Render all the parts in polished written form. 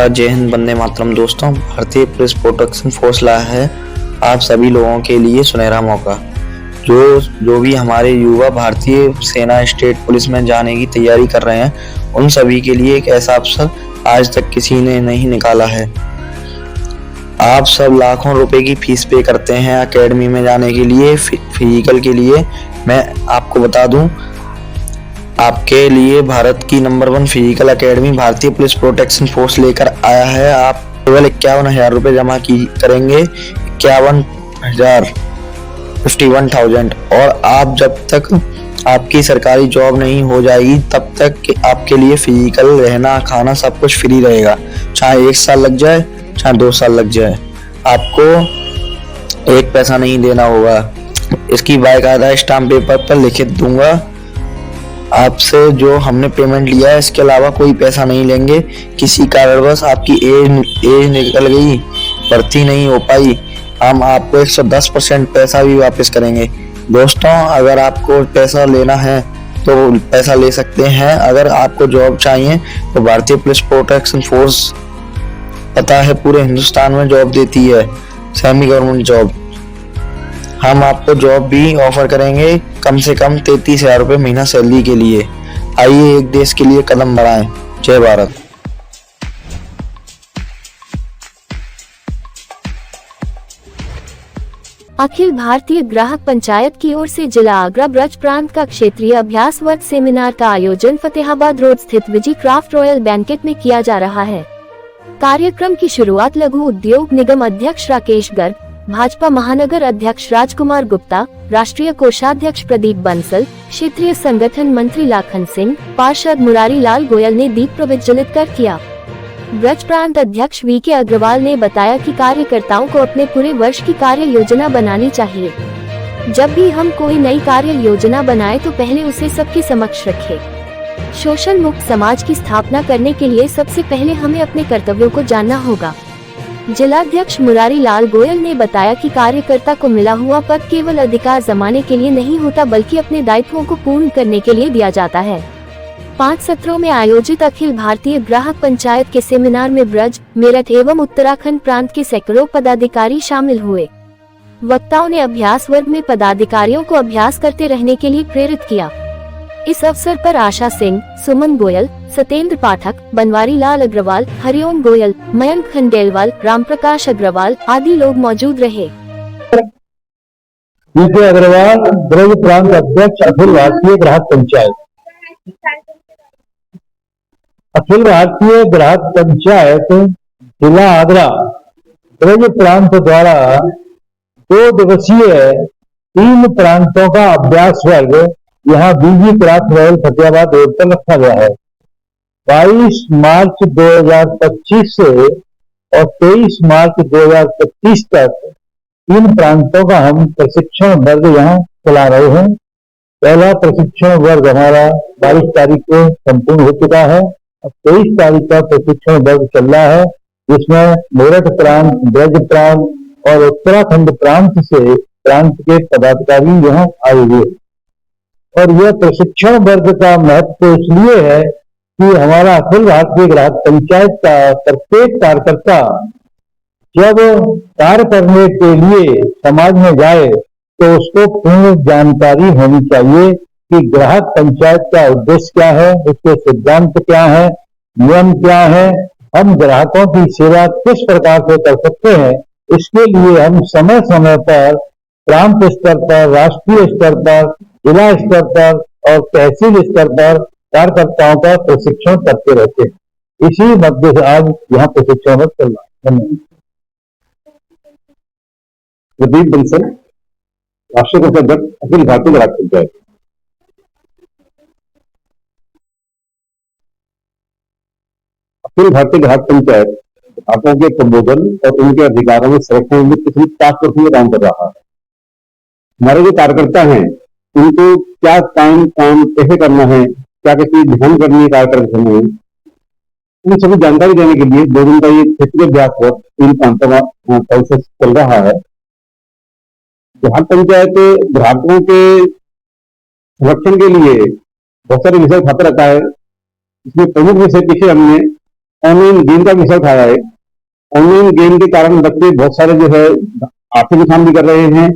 जय हिंद, वंदे मातरम। दोस्तों, भारतीय पुलिस प्रोटेक्शन फोर्स लाया है आप सभी लोगों के लिए सुनहरा मौका। जो भी हमारे युवा भारतीय सेना स्टेट पुलिस में जाने की तैयारी कर रहे हैं, उन सभी के लिए एक ऐसा अवसर आज तक किसी ने नहीं निकाला है। आप सब लाखों रुपए की फीस पे करते हैं एकेडमी में जाने के लिए, फिजिकल के लिए। मैं आपको बता दूं, आपके लिए भारत की नंबर 1 फिजिकल एकेडमी भारतीय पुलिस प्रोटेक्शन फोर्स लेकर आया है। आप केवल 51,000 रुपये जमा करेंगे, 51,000 और आप जब तक आपकी सरकारी जॉब नहीं हो जाएगी तब तक आपके लिए फिजिकल, रहना, खाना सब कुछ फ्री रहेगा। चाहे 1 साल लग जाए, चाहे 2 साल लग जाए, आपको 1 पैसा नहीं देना होगा। इसकी बाकायदा स्टाम्प पेपर पर लिखित दूंगा आपसे जो हमने पेमेंट लिया है। इसके अलावा कोई पैसा नहीं लेंगे। किसी कारणवश आपकी एज निकल गई, भर्ती नहीं हो पाई, हम आपको 110% पैसा भी वापस करेंगे। दोस्तों, अगर आपको पैसा लेना है तो पैसा ले सकते हैं। अगर आपको जॉब चाहिए तो भारतीय पुलिस प्रोटेक्शन फोर्स, पता है, पूरे हिंदुस्तान में जॉब देती है, सेमी गवर्नमेंट जॉब। हम आपको जॉब भी ऑफर करेंगे, कम से कम 33,000 रुपये महीना सैलरी के लिए। आइए एक देश के लिए कदम बढ़ाएं। जय भारत। अखिल भारतीय ग्राहक पंचायत की ओर से जिला आगरा ब्रज प्रांत का क्षेत्रीय अभ्यास वर्ग सेमिनार का आयोजन फतेहाबाद रोड स्थित विजी क्राफ्ट रॉयल बैंकेट में किया जा रहा है। कार्यक्रम की शुरुआत लघु उद्योग निगम अध्यक्ष राकेश गर्ग, भाजपा महानगर अध्यक्ष राजकुमार गुप्ता, राष्ट्रीय कोषाध्यक्ष प्रदीप बंसल, क्षेत्रीय संगठन मंत्री लाखन सिंह, पार्षद मुरारी लाल गोयल ने दीप प्रज्वलित कर किया। ब्रज प्रांत अध्यक्ष वीके अग्रवाल ने बताया कि कार्यकर्ताओं को अपने पूरे वर्ष की कार्य योजना बनानी चाहिए। जब भी हम कोई नई कार्य योजना बनाए तो पहले उसे सबके समक्ष रखें। शोषण मुक्त समाज की स्थापना करने के लिए सबसे पहले हमें अपने कर्तव्यों को जानना होगा। जिलाध्यक्ष मुरारी लाल गोयल ने बताया कि कार्यकर्ता को मिला हुआ पद केवल अधिकार जमाने के लिए नहीं होता, बल्कि अपने दायित्वों को पूर्ण करने के लिए दिया जाता है। 5 सत्रों में आयोजित अखिल भारतीय ग्राहक पंचायत के सेमिनार में ब्रज, मेरठ एवं उत्तराखंड प्रांत के सैकड़ों पदाधिकारी शामिल हुए। वक्ताओं ने अभ्यास वर्ग में पदाधिकारियों को अभ्यास करते रहने के लिए प्रेरित किया। इस अवसर पर आशा सिंह, सुमन गोयल, सत्येंद्र पाठक, बनवारी लाल अग्रवाल, हरिओम गोयल, मयंक खंडेलवाल, रामप्रकाश अग्रवाल आदि लोग मौजूद रहे। वीके अग्रवाल, ब्रज प्रांत अध्यक्ष, अखिल भारतीय ग्राहक पंचायत। अखिल भारतीय ग्राहक पंचायत जिला आगरा ब्रज प्रांत द्वारा 2 दिवसीय 3 प्रांतों का अभ्यास वर्ग यहाँ बीजी क्राफ्ट रॉयल फतेहाबाद रोड पर रखा गया है। 22 मार्च 2025 से और 23 मार्च 2025 तक 3 प्रांतों का हम प्रशिक्षण वर्ग यहाँ चला रहे हैं। पहला प्रशिक्षण वर्ग हमारा 22 तारीख को संपूर्ण हो चुका है। अब 23 तारीख का प्रशिक्षण वर्ग चल रहा है, जिसमें मेरठ प्रांत, ब्रज प्रांत और उत्तराखंड प्रांत से प्रांत के पदाधिकारी यहाँ आए हुए। और यह प्रशिक्षण वर्ग का महत्व इसलिए है कि हमारा अखिल भारतीय ग्राहक पंचायत का प्रत्येक कार्यकर्ता जब कार्य करने के लिए समाज में जाए तो उसको पूर्ण जानकारी होनी चाहिए कि ग्राहक पंचायत का उद्देश्य क्या है, उसके सिद्धांत क्या है, नियम क्या है, हम ग्राहकों की सेवा किस प्रकार से कर सकते हैं। इसके लिए हम समय समय पर प्रांत स्तर पर, राष्ट्रीय स्तर पर, जिला स्तर पर और तहसील स्तर पर कार्यकर्ताओं का प्रशिक्षण करते रहते हैं। इसी मध्य से आज यहाँ प्रशिक्षण चल रहा है। प्रदीप बंसल, राष्ट्रीय कोषाध्यक्ष, अखिल भारतीय ग्राहक पंचायत। अखिल भारतीय ग्राहक पंचायत ग्राहकों के प्रबोधन और उनके अधिकारों में संरक्षण में पिछले 5 वर्षों में काम कर रहा है। हमारे जो कार्यकर्ता हैं उनको क्या काम कैसे करना है, क्या कैसे ध्यान करनी है कार्यक्रम में, उन सभी जानकारी देने के लिए 2 दिन का ये क्षेत्रीय अभ्यास वर्ग 3 प्रांतों का प्रोसेस चल रहा है। ग्राहक पंचायत ग्राहकों के संरक्षण के लिए बहुत सारे विषय उठाता रहता है। इसमें प्रमुख विषय पीछे हमने ऑनलाइन गेम का विषय उठाया है। ऑनलाइन गेम के कारण बच्चे बहुत सारे जो है आर्थिक नुकसान भी कर रहे हैं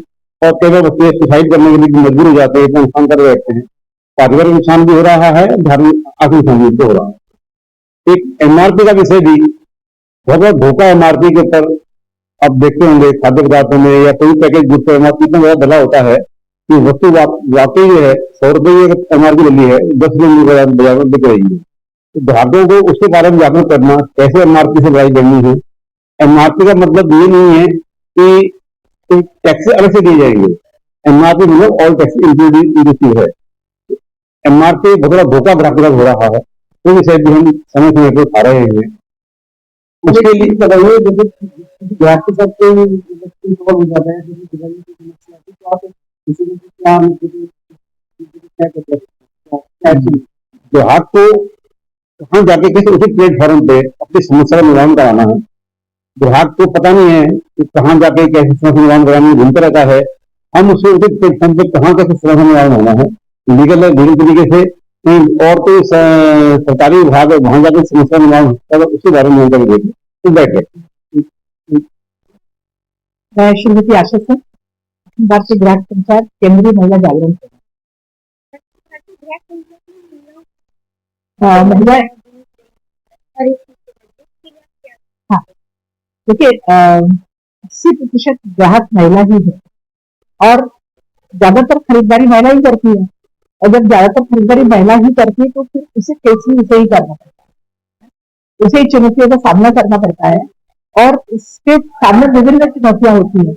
और कई बार बच्चे सुसाइड करने के लिए मजबूर हो जाते हैं, इतना नुकसान कर बैठते हैं। पारिवारिक नुकसान भी हो रहा है, धार्मिक आर्थिक नुकसान भी हो रहा है। एक एमआरपी का विषय भी बहुत बड़ा धोखा एमआरपी के ऊपर आप देखते होंगे खाद्य पदार्थों में या कोई पैकेज जिस पर एमआरपी इतना ज्यादा डला होता है कि वस्तु वाकई जो है 100 रुपये एमआरपी डली है, 10 रुपये बाजार में बिक रही है। तो ग्राहकों को उसके बारे में जागरूक करना, कैसे एमआरपी से लड़ाई करनी है। एमआरपी का मतलब ये नहीं है कि टैक्स अलग से दिए जाएंगे। एमआरपी मतलब ऑल टैक्स इंक्लूसिव है। एमआरपी बहुत बड़ा धोखा ग्राहकों का हो रहा है, तो विषय भी हम समय समय पर उठा रहे हैं। उसके लिए बताइए, जैसे ग्राहक के साथ हो जाता है, ग्राहक को कहाँ जाके किसी उचित प्लेटफॉर्म पे अपनी समस्या का निवारण कराना है। ग्राहक को पता नहीं है कि कहाँ जाके कैसे समस्या निवारण कराने में घूमता रहता है। हम उसके उचित प्लेटफॉर्म पे कहाँ कैसे समस्या निवारण होना है, लीगल तरीके से और कोई सरकारी विभाग है वहां जाकर समस्या निवारण होता है, उसके बारे में जानकारी देंगे। तो बैठे मैं श्रीमती आशा सिंह, भारतीय ग्राहक पंचायत केंद्रीय महिला जागरण महिला। हाँ, देखिए 80% ग्राहक महिला ही है और ज्यादातर खरीदारी महिला ही करती है। और जब ज्यादातर खरीदारी महिला ही करती है तो फिर उसे कैसे उसे ही करना पड़ता है, उसे ही चुनौतियों का सामना करना पड़ता है। और इसके सामने विभिन्न चुनौतियां होती है।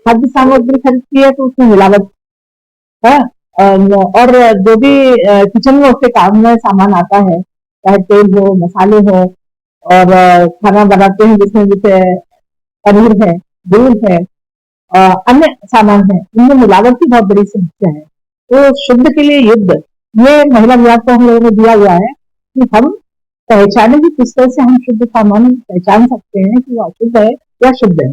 खाद्य सामग्री खरीदती है तो उसमें मिलावट है, और जो भी किचन में उसके काम में सामान आता है, चाहे तेल हो, मसाले हो, और खाना बनाते हैं जिसमें जैसे पनीर है, दूध है, अन्य सामान है, इनमें मिलावट की बहुत बड़ी समस्या है। तो शुद्ध के लिए युद्ध, ये महिला विभाग को हम लोगों ने दिया हुआ है कि हम पहचाने की किस तरह से हम शुद्ध सामान पहचान सकते हैं कि वो अशुद्ध है या शुद्ध है।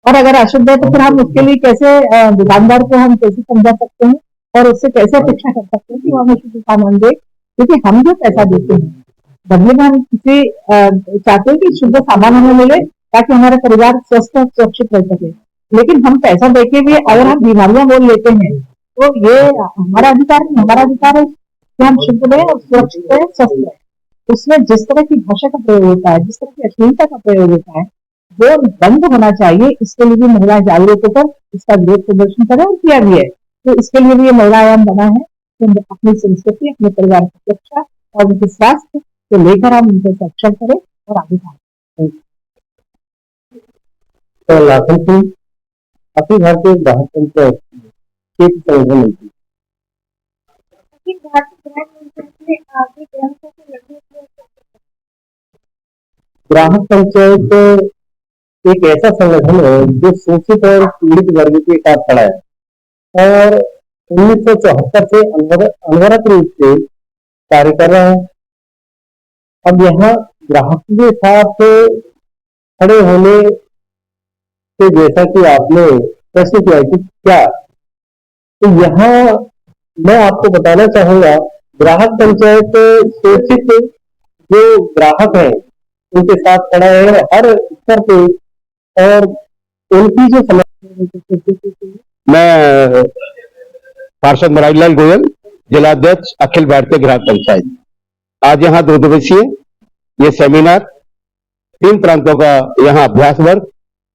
और अगर अशुद्ध है तो फिर हम उसके लिए कैसे दुकानदार को हम कैसे समझा सकते हैं और उससे कैसे अपेक्षा कर सकते हैं कि वो हमें शुद्ध सामान दे, क्योंकि हम जो पैसा देते हैं बदले में हम किसी चाहते हैं कि शुद्ध सामान हमें मिले ताकि हमारा परिवार स्वस्थ और सुरक्षित रह सके। लेकिन हम पैसा देके भी अगर हम बीमारियां बोल लेते हैं तो ये हमारा अधिकार नहीं, हमारा अधिकार है कि हम शुद्ध रहे और सुरक्षित रहे, स्वस्थ रहे। उसमें जिस तरह की भाषा का प्रयोग होता है, जिस तरह की अश्लीलता का प्रयोग होता है, वो बंद होना चाहिए। इसके लिए भी महिला जागरूक होकर इसका विरोध प्रदर्शन करें और किया भी है। तो इसके लिए भी ये महिला आयाम बना है कि अपनी संस्कृति, अपने परिवार की सुरक्षा और उनके स्वास्थ्य को लेकर हम उनको सक्षम करें और आगे बढ़ें। तो लाखन सिंह अखिल भारतीय ग्राहक पंचायत संगठन ग्राहक पंचायत एक ऐसा संगठन है जो शोषित और पीड़ित वर्ग के साथ खड़ा है और 1974 से अनवरत रूप से कार्य कर रहा है। अब यहाँ ग्राहक के साथ खड़े होने से, जैसा कि आपने प्रश्न किया कि क्या, तो यहाँ मैं आपको बताना चाहूंगा, ग्राहक पंचायत शोषित जो ग्राहक है उनके साथ खड़ा है हर स्तर पे और उनकी जो समस्या। मैं पार्षद मुरारीलाल गोयल, जिलाध्यक्ष अखिल भारतीय ग्राहक पंचायत। आज यहाँ 2 दिवसीय ये सेमिनार 3 प्रांतों का यहाँ अभ्यास वर्ग,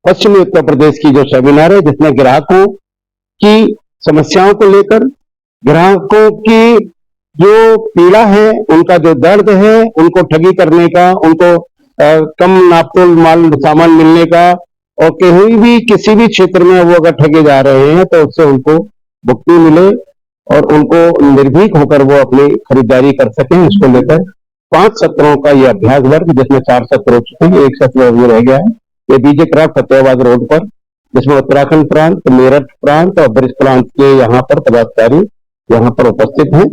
पश्चिमी उत्तर प्रदेश की जो सेमिनार है जिसमें ग्राहकों की समस्याओं को लेकर, ग्राहकों की जो पीड़ा है, उनका जो दर्द है, उनको ठगी करने का, उनको कम नापतोल माल सामान मिलने का, और कहीं भी किसी भी क्षेत्र में वो अगर ठगे जा रहे हैं तो उससे उनको मुक्ति मिले और उनको निर्भीक होकर वो अपनी खरीदारी कर सकें। इसको लेकर 5 सत्रों का ये अभ्यास वर्ग, जिसमें 4 सत्र हो चुके हैं, 1 सत्र अभी रह गया है। ये बीजे क्राफ्ट फतेहाबाद रोड पर, जिसमें उत्तराखंड प्रांत, मेरठ प्रांत और ब्रिज प्रांत के यहाँ पर पदाधिकारी यहाँ पर उपस्थित हैं।